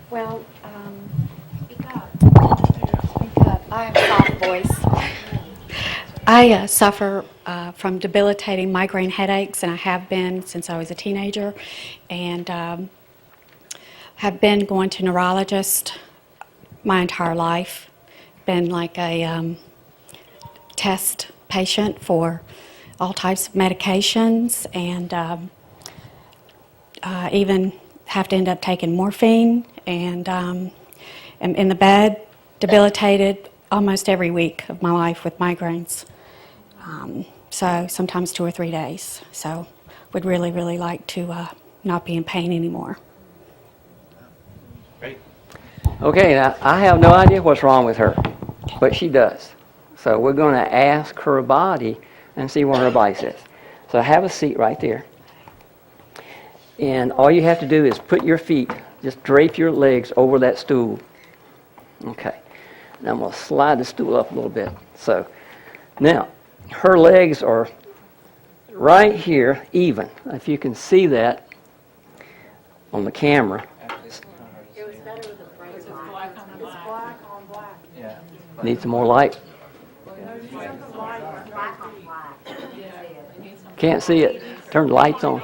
Well, speak up. Speak up. I have a soft voice. I suffer from debilitating migraine headaches, and I have been since I was a teenager, and have been going to neurologist my entire life. Been like a test patient for all types of medications, and even have to end up taking morphine, and am in the bed, debilitated almost every week of my life with migraines. So sometimes 2 or 3 days. So would really, really like to not be in pain anymore. Great. Okay, now I have no idea what's wrong with her, but she does. So we're going to ask her body and see what her body says. So have a seat right there. And all you have to do is put your feet, just drape your legs over that stool. Okay. Now I'm going to slide the stool up a little bit. So now her legs are right here, even. If you can see that on the camera. Need some more light? Can't see it. Turn the lights on.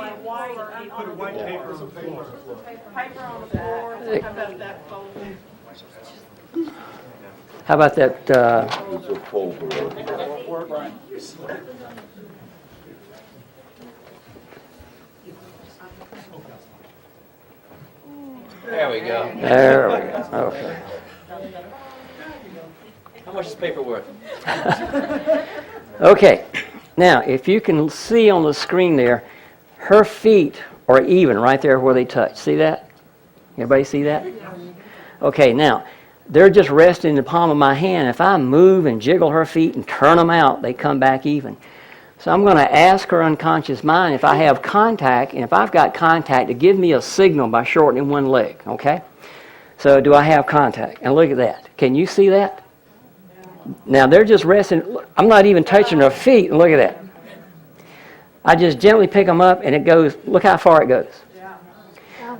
How about that? There we go. There we go. Okay. How much is paper worth? Okay. Now, if you can see on the screen there, her feet are even right there where they touch. See that? Everybody see that? Okay, now, they're just resting in the palm of my hand. If I move and jiggle her feet and turn them out, they come back even. So I'm going to ask her unconscious mind if I have contact, and if I've got contact, to give me a signal by shortening one leg, okay? So do I have contact? And look at that. Can you see that? Now, they're just resting. I'm not even touching her feet, and look at that. I just gently pick them up, and it goes, look how far it goes.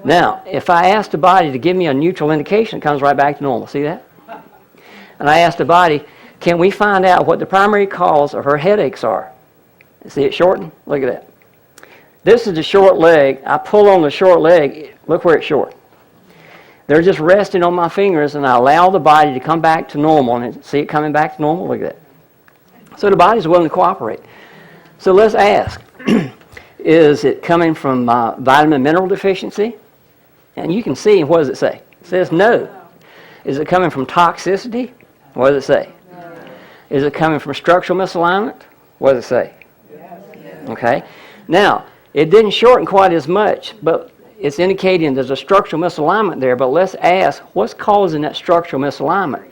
Now, if I ask the body to give me a neutral indication, it comes right back to normal. See that? And I ask the body, can we find out what the primary cause of her headaches are? See it shorten? Look at that. This is the short leg. I pull on the short leg. Look where it's short. They're just resting on my fingers, and I allow the body to come back to normal. And see it coming back to normal? Look at that. So the body's willing to cooperate. So let's ask, is it coming from vitamin mineral deficiency? And you can see, what does it say? It says no. Is it coming from toxicity? What does it say? Is it coming from structural misalignment? What does it say? Okay. Now, it didn't shorten quite as much, but it's indicating there's a structural misalignment there. But let's ask, what's causing that structural misalignment?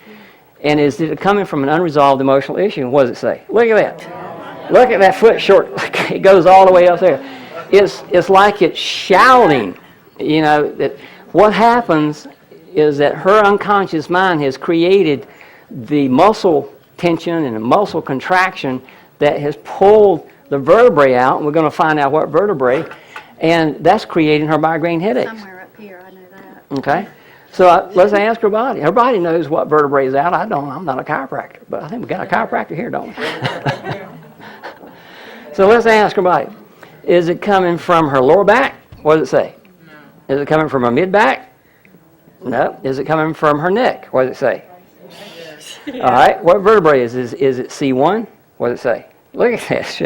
And is it coming from an unresolved emotional issue? What does it say? Look at that. Look at that foot short. It goes all the way up there. It's like it's shouting. You know, that what happens is that her unconscious mind has created the muscle tension and the muscle contraction that has pulled the vertebrae out, and we're going to find out what vertebrae, and that's creating her migraine headaches. Somewhere up here, I know that. Okay? So let's ask her body. Her body knows what vertebrae is out. I don't. I'm not a chiropractor, but I think we got a chiropractor here, don't we? So let's ask her body. Is it coming from her lower back? What does it say? Is it coming from her mid-back? No. Is it coming from her neck? What does it say? All right. What vertebrae is it? Is it C1? What does it say? Look at this.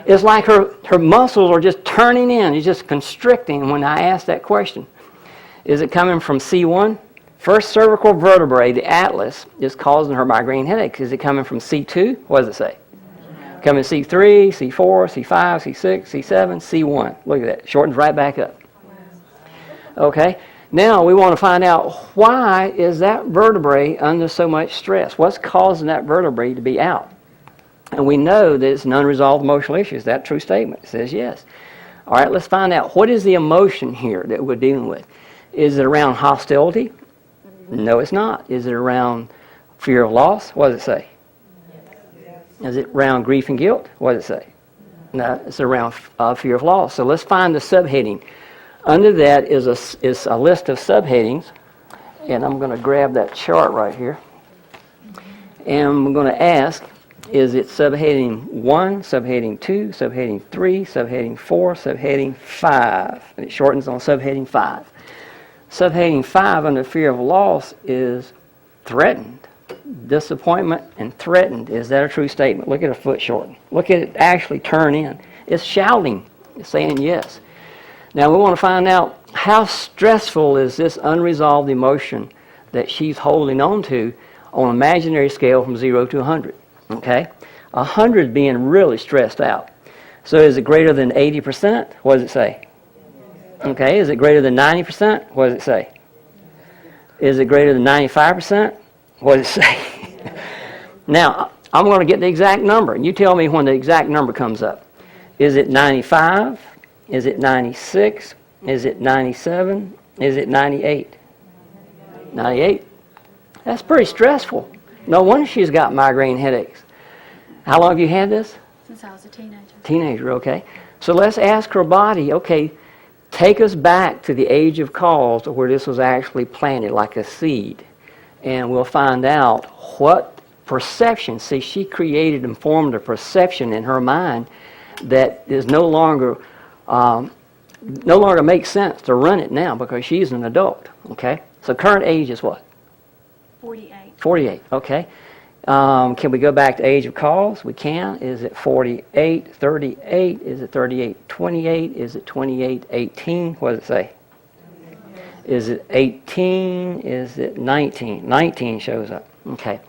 It's like her muscles are just turning in. It's just constricting when I ask that question. Is it coming from C1? First cervical vertebrae, the atlas, is causing her migraine headaches. Is it coming from C2? What does it say? Coming C3, C4, C5, C6, C7, C1. Look at that. Shortens right back up. Okay. Now we want to find out, why is that vertebrae under so much stress? What's causing that vertebrae to be out? And we know that it's an unresolved emotional issue. Is that a true statement? It says yes. All right, let's find out, what is the emotion here that we're dealing with? Is it around hostility? No, it's not. Is it around fear of loss? What does it say? Is it around grief and guilt? What does it say? No, it's around fear of loss. So let's find the subheading. Under that is a list of subheadings. And I'm going to grab that chart right here. And I'm going to ask, is it subheading 1, subheading 2, subheading 3, subheading 4, subheading 5? And it shortens on subheading 5. Subheading 5 under fear of loss is threatened. Disappointment and threatened. Is that a true statement? Look at a foot shorten. Look at it actually turn in. It's shouting. It's saying yes. Now we want to find out how stressful is this unresolved emotion that she's holding on to on an imaginary scale from 0 to 100. Okay? 100 being really stressed out. So is it greater than 80%? What does it say? Okay, is it greater than 90%? What does it say? Is it greater than 95%? What does it say? Now, I'm going to get the exact number. You tell me when the exact number comes up. Is it 95? Is it 96? Is it 97? Is it 98? 98. That's pretty stressful. No wonder she's got migraine headaches. How long have you had this? Since I was a teenager. Teenager, okay. So let's ask her body, okay, take us back to the age of cause where this was actually planted like a seed. And we'll find out what perception. See, she created and formed a perception in her mind that is no longer makes sense to run it now because she's an adult, okay? So current age is what? 48. 48, okay. Can we go back to age of cause? We can. Is it 48, 38? Is it 38, 28? Is it 28, 18? What does it say? Is it 18? Is it 19? 19 shows up. Okay.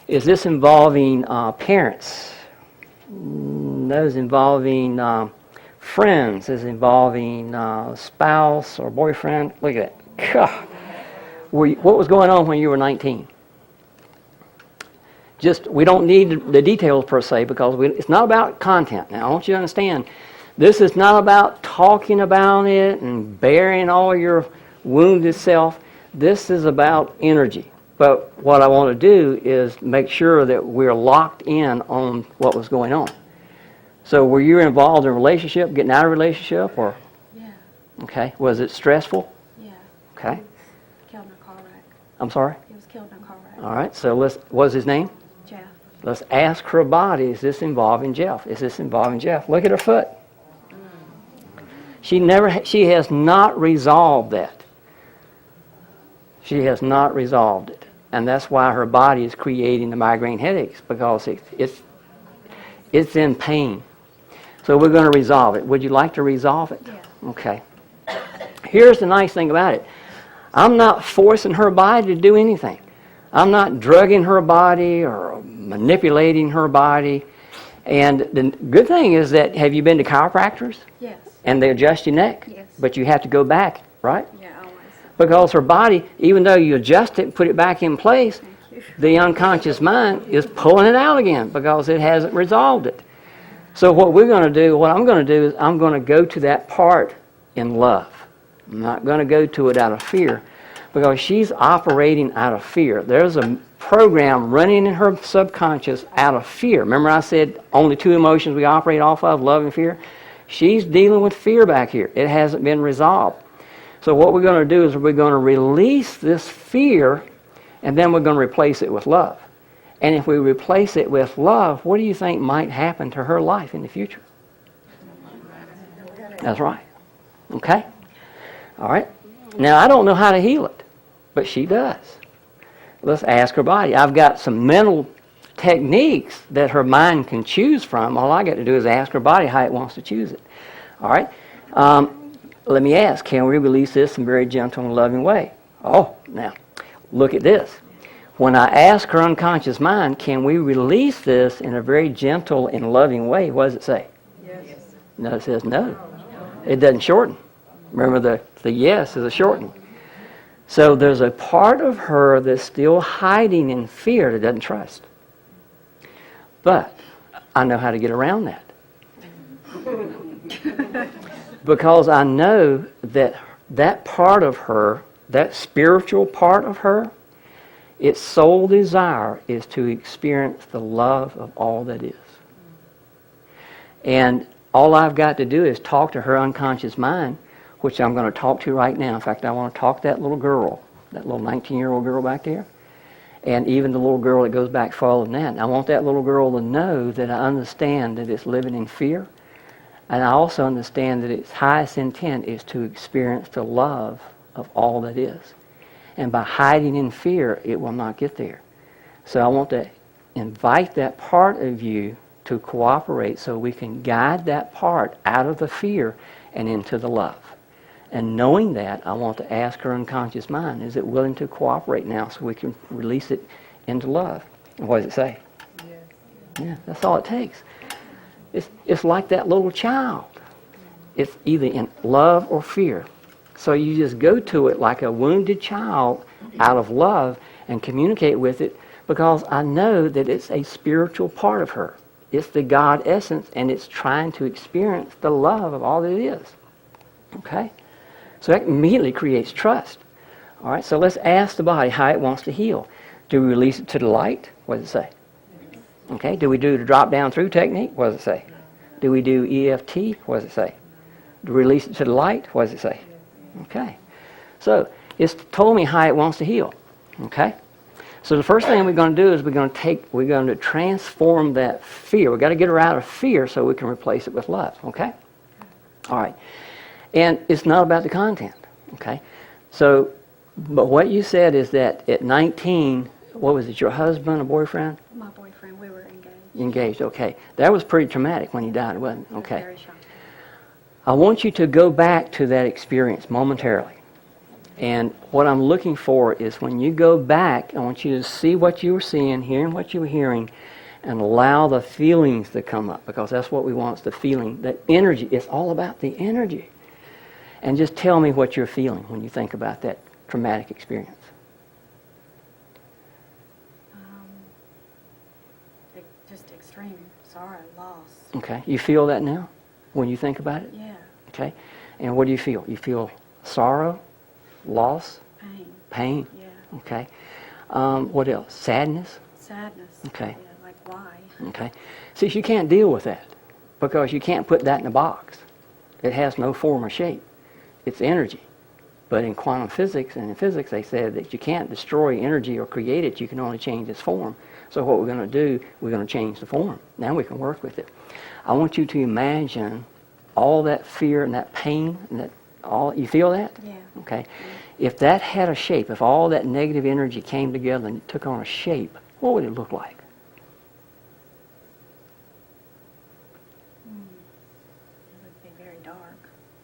Is this involving parents? Those involving friends? Is involving spouse or boyfriend? Look at that. God. What was going on when you were 19? Just, we don't need the details per se because it's not about content. Now, I want you to understand, this is not about talking about it and burying all your wounded self. This is about energy. But what I want to do is make sure that we're locked in on what was going on. So were you involved in a relationship, getting out of a relationship, or? Yeah. Okay. Was it stressful? Yeah. Okay. Killed in a car wreck. I'm sorry? He was killed in a car wreck. All right. So what's his name? Jeff. Let's ask her body, is this involving Jeff? Is this involving Jeff? Look at her foot. She has not resolved that. She has not resolved it. And that's why her body is creating the migraine headaches, because it's in pain. So we're going to resolve it. Would you like to resolve it? Yeah. Okay. Here's the nice thing about it. I'm not forcing her body to do anything. I'm not drugging her body or manipulating her body. And the good thing is that, have you been to chiropractors? Yes. And they adjust your neck? Yes. But you have to go back, right? Yeah, always. Because her body, even though you adjust it and put it back in place, the unconscious mind is pulling it out again because it hasn't resolved it. So what I'm going to do is I'm going to go to that part in love. I'm not going to go to it out of fear because she's operating out of fear. There's a program running in her subconscious out of fear. Remember I said only two emotions we operate off of, love and fear? She's dealing with fear back here. It hasn't been resolved. So what we're going to do is we're going to release this fear, and then we're going to replace it with love. And if we replace it with love, what do you think might happen to her life in the future? That's right. Okay? All right? Now, I don't know how to heal it, but she does. Let's ask her body. I've got some mental techniques that her mind can choose from. All I got to do is ask her body how it wants to choose it. All right? Let me ask, can we release this in a very gentle and loving way? Oh, now, look at this. When I ask her unconscious mind, can we release this in a very gentle and loving way? What does it say? Yes. No, it says no. It doesn't shorten. Remember, the yes is a shortening. So there's a part of her that's still hiding in fear that doesn't trust. But I know how to get around that. Because I know that that part of her, that spiritual part of her, its sole desire is to experience the love of all that is. And all I've got to do is talk to her unconscious mind, which I'm going to talk to right now. In fact, I want to talk to that little girl that little 19-year-old girl back there, and even the little girl that goes back farther than that. And I want that little girl to know that I understand that it's living in fear, and I also understand that its highest intent is to experience the love of all that is. And by hiding in fear, it will not get there. So I want to invite that part of you to cooperate so we can guide that part out of the fear and into the love. And knowing that, I want to ask her unconscious mind, is it willing to cooperate now so we can release it into love? And what does it say? Yeah, that's all it takes. It's like that little child. It's either in love or fear. So you just go to it like a wounded child out of love and communicate with it, because I know that it's a spiritual part of her. It's the God essence, and it's trying to experience the love of all that it is. Okay? So that immediately creates trust. All right, so let's ask the body how it wants to heal. Do we release it to the light? What does it say? Okay, do we do the drop down through technique? What does it say? Do we do EFT? What does it say? Do we release it to the light? What does it say? Okay, so it's told me how it wants to heal. Okay, so the first thing we're going to do is we're going to transform that fear. We've got to get her out of fear so we can replace it with love. Okay, all right. And it's not about the content, okay? So, but what you said is that at 19, what was it, your husband or boyfriend? My boyfriend, we were engaged. Engaged, okay. That was pretty traumatic when he died, wasn't it? It was Okay. very shocking. I want you to go back to that experience momentarily. And what I'm looking for is when you go back, I want you to see what you were seeing, hearing what you were hearing, and allow the feelings to come up, because that's what we want, is the feeling, that energy. It's all about the energy. And just tell me what you're feeling when you think about that traumatic experience. Just extreme sorrow, loss. Okay. You feel that now when you think about it? Yeah. Okay. And what do you feel? You feel sorrow, loss, pain? Yeah. Okay. What else? Sadness? Sadness. Okay. Yeah, like why? Okay. See, you can't deal with that because you can't put that in a box. It has no form or shape. It's energy. But in quantum physics and in physics, they said that you can't destroy energy or create it. You can only change its form. So what we're going to do, we're going to change the form. Now we can work with it. I want you to imagine all that fear and that pain and that all. You feel that? Yeah. Okay. Yeah. If that had a shape, if all that negative energy came together and took on a shape, what would it look like?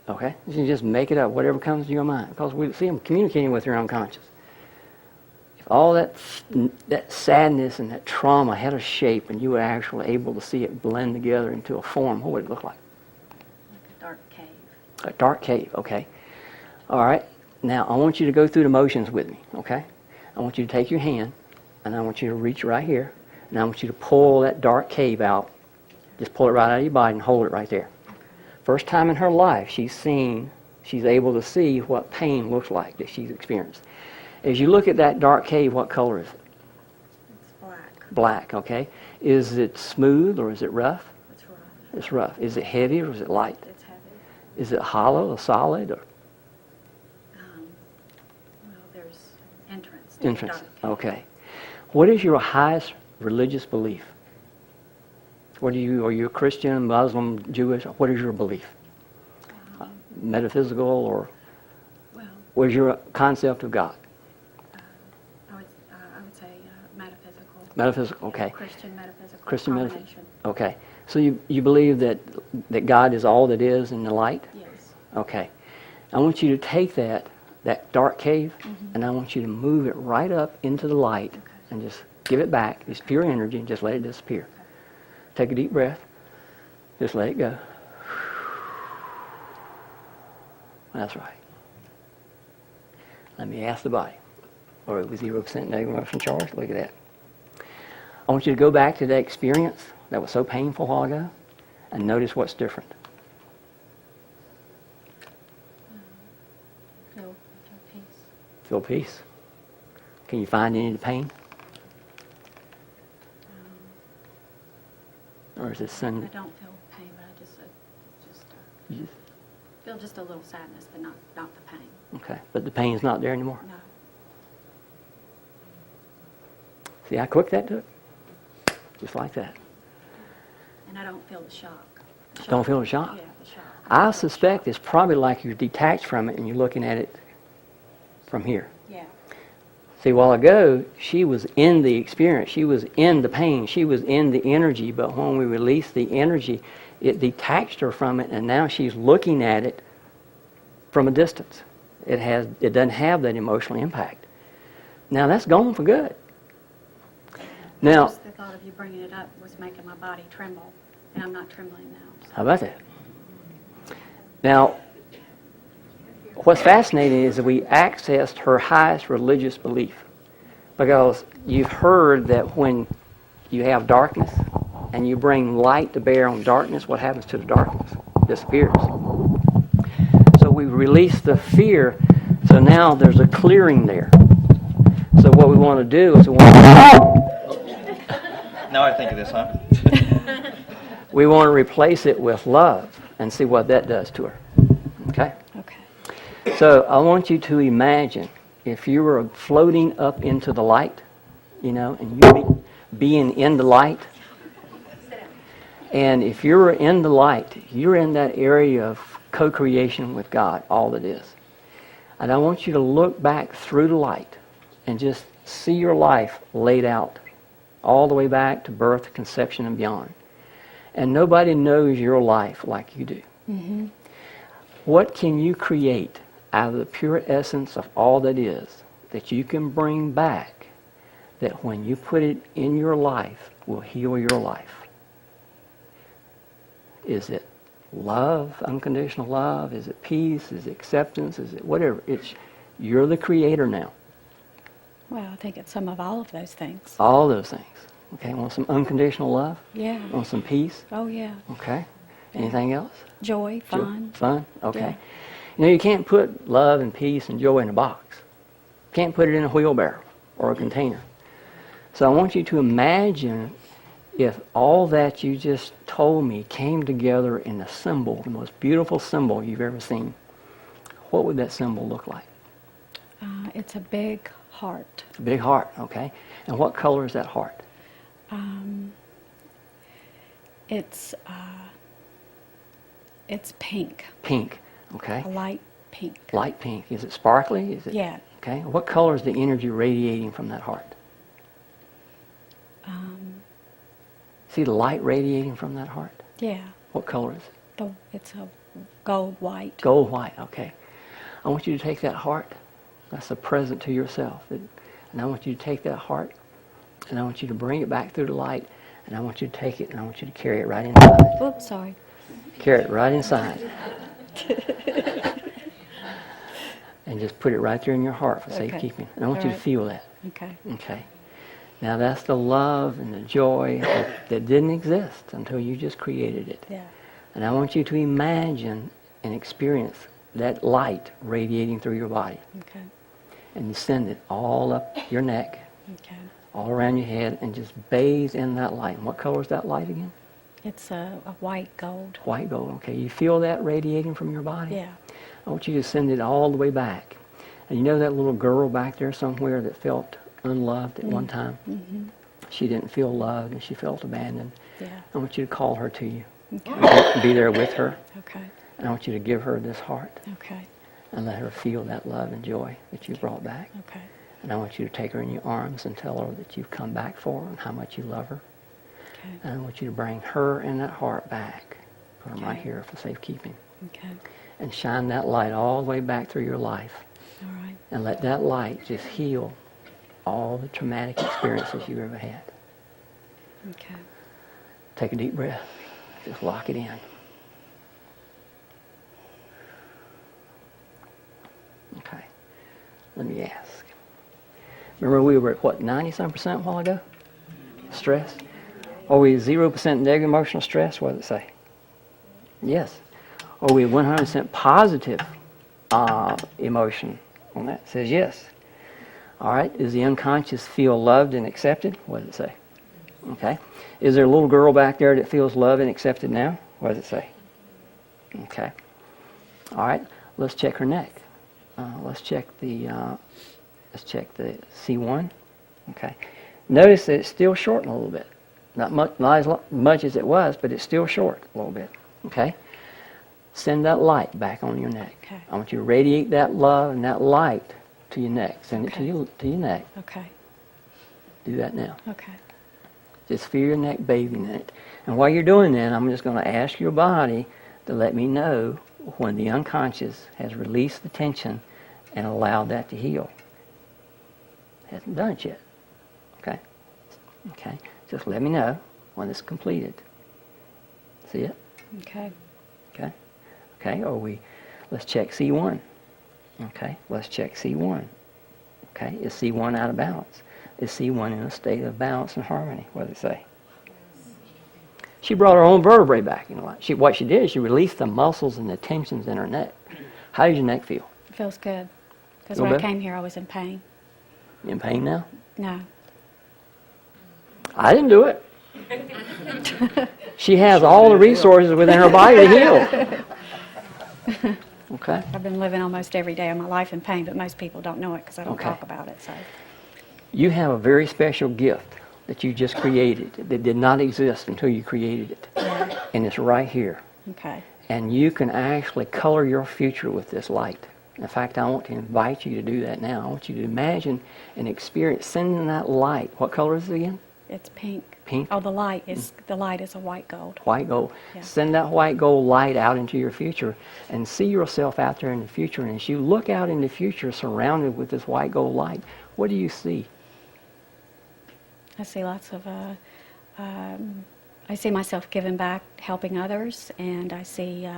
Okay? You just make it up, whatever comes to your mind. Because we see them communicating with your unconscious. If all that sadness and that trauma had a shape and you were actually able to see it blend together into a form, what would it look like? Like a dark cave. A dark cave, okay. All right. Now, I want you to go through the motions with me, okay? I want you to take your hand, and I want you to reach right here, and I want you to pull that dark cave out. Just pull it right out of your body and hold it right there. First time in her life she's able to see what pain looks like that she's experienced. As you look at that dark cave, what color is it? It's black. Black, okay. Is it smooth or is it rough? It's rough. It's rough. Is it heavy or is it light? It's heavy. Is it hollow or solid or? Well, there's entrance. To Entrance, the dark cave. okay. What is your highest religious belief? Are you a Christian, Muslim, Jewish? What is your belief? Metaphysical or Well, what is your concept of God? I would say metaphysical. Metaphysical, okay. Christian metaphysical. Christian combination. metaphysical. Okay. So you believe that God is all that is in the light? Yes. Okay. I want you to take that dark cave, and I want you to move it right up into the light and just give it back. It's pure energy and just let it disappear. Take a deep breath. Just let it go. That's right. Let me ask the body. Or with 0% negative emotion charge, look at that. I want you to go back to that experience that was so painful a while ago and notice what's different. Feel peace. Feel peace. Can you find any of the pain? Or is it I sin? don't feel pain, but I feel just a little sadness, but not the pain. Okay, but the pain's not there anymore? No. See how quick that took? Just like that. And I don't feel the shock. Don't feel the shock? Yeah, the shock. I suspect it's probably like you're detached from it and you're looking at it from here. Yeah. See, a while ago, she was in the experience. She was in the pain. She was in the energy. But when we released the energy, it detached her from it, and now she's looking at it from a distance. It doesn't have that emotional impact. Now, that's gone for good. Now, Just the thought of you bringing it up was making my body tremble, and I'm not trembling now. So. how about that? Now, what's fascinating is that we accessed her highest religious belief, because you've heard that when you have darkness and you bring light to bear on darkness, what happens to the darkness? It disappears. So we release the fear, so now there's a clearing there. So what we want to do is Now I think of this, huh? we want to replace it with love and see what that does to her. Okay? Okay. So I want you to imagine if you were floating up into the light, and you being in the light, and if you were in the light, you're in that area of co-creation with God, all it is. And I want you to look back through the light and just see your life laid out all the way back to birth, conception, and beyond. And nobody knows your life like you do. Mm-hmm. What can you create out of the pure essence of all that is that you can bring back that when you put it in your life will heal your life? Is it love, unconditional love? Is it peace? Is it acceptance? Is it whatever? You're the creator now. Well, I think it's some of all of those things. All those things. Okay, want some unconditional love? Yeah. Want some peace? Oh, yeah. Okay. Yeah. Anything else? Joy, fun. Fun? Okay. Yeah. You can't put love and peace and joy in a box. You can't put it in a wheelbarrow or a container. So I want you to imagine if all that you just told me came together in a symbol, the most beautiful symbol you've ever seen. What would that symbol look like? It's a big heart. A big heart, okay. And what color is that heart? It's pink. Pink, okay. A light pink. Light pink. Is it sparkly? Is it? Yeah. Okay. What color is the energy radiating from that heart? See the light radiating from that heart? Yeah. What color is it? It's a gold white. Gold white, okay. I want you to take that heart. That's a present to yourself. And I want you to take that heart, and I want you to bring it back through the light, and I want you to take it, and I want you to carry it right inside. Oops, sorry. Carry it right inside. And just put it right there in your heart for Okay. safekeeping. And I want All you to right. feel that. Okay. Okay. Now that's the love and the joy that didn't exist until you just created it. Yeah. And I want you to imagine and experience that light radiating through your body. Okay. And you send it all up your neck, Okay. all around your head, and just bathe in that light. And what color is that light again? It's a white gold. White gold, okay. You feel that radiating from your body? Yeah. I want you to send it all the way back. And you know that little girl back there somewhere that felt unloved at one time? Mm-hmm. She didn't feel loved and she felt abandoned. Yeah. I want you to call her to you. Okay. Be there with her. Okay. And I want you to give her this heart Okay. and let her feel that love and joy that you brought back. Okay. And I want you to take her in your arms and tell her that you've come back for her and how much you love her. Okay. And I want you to bring her and that heart back. Put them right Okay. here for safekeeping. Okay. And shine that light all the way back through your life. All right. And let that light just heal all the traumatic experiences you've ever had. Okay. Take a deep breath. Just lock it in. Okay. Let me ask. Remember we were at what, 90-some% a while ago? Stress? Are we 0% negative emotional stress? What does it say? Yes. Are we 100% positive emotion on that? It says yes. All right. Does the unconscious feel loved and accepted? What does it say? Okay. Is there a little girl back there that feels loved and accepted now? What does it say? Okay. All right. Let's check her neck. Let's check the C1. Okay. Notice that it's still shorting a little bit. Not as much as it was, but it's still short a little bit. Okay? Send that light back on your neck. Okay. I want you to radiate that love and that light to your neck. Send it Okay. to your neck. Okay. Do that now. Okay. Just feel your neck bathing in it. And while you're doing that, I'm just going to ask your body to let me know when the unconscious has released the tension and allowed that to heal. Hasn't done it yet. Okay? Okay. Just let me know when it's completed. See it? Okay. Okay? Okay, let's check C1. Okay, let's check C1. Okay, is C1 out of balance? Is C1 in a state of balance and harmony? What does it say? She brought her own vertebrae back. What she did is she released the muscles and the tensions in her neck. How does your neck feel? It feels good. Because Feel when I better? came here, I was in pain. You in pain now? No. I didn't do it. She has all the resources within her body to heal. Okay? I've been living almost every day of my life in pain, but most people don't know it because I don't Okay. talk about it. So. You have a very special gift that you just created that did not exist until you created it. Yeah. And it's right here. Okay. And you can actually color your future with this light. In fact, I want to invite you to do that now. I want you to imagine and experience sending that light. What color is it again? It's pink. Pink? Oh, the light is a white gold. White gold. Yeah. Send that white gold light out into your future and see yourself out there in the future. And as you look out in the future surrounded with this white gold light, what do you see? I see lots of. I see myself giving back, helping others, and I see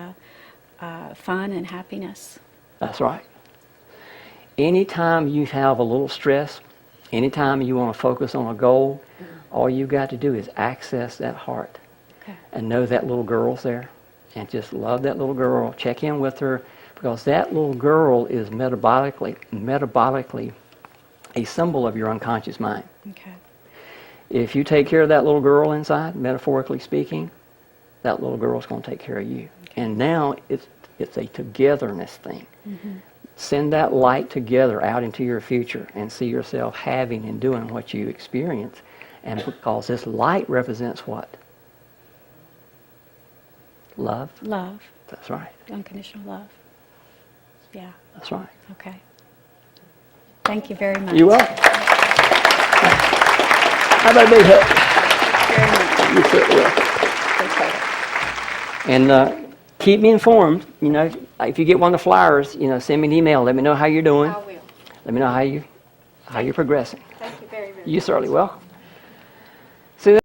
fun and happiness. That's right. Anytime you have a little stress, anytime you want to focus on a goal, all you've got to do is access that heart Okay. and know that little girl's there and just love that little girl. Check in with her because that little girl is metabolically a symbol of your unconscious mind. Okay. If you take care of that little girl inside, metaphorically speaking, that little girl's going to take care of you. And now it's a togetherness thing. Mm-hmm. Send that light together out into your future and see yourself having and doing what you experience. And because this light represents what? Love? Love. That's right. Unconditional love. Yeah. That's right. Okay. Thank you very much. You welcome. How about a big hug? You certainly will. And keep me informed. You know, if you get one of the flyers, you know, send me an email. Let me know how you're doing. I will. Let me know how you're progressing. Thank you very much. You're certainly welcome.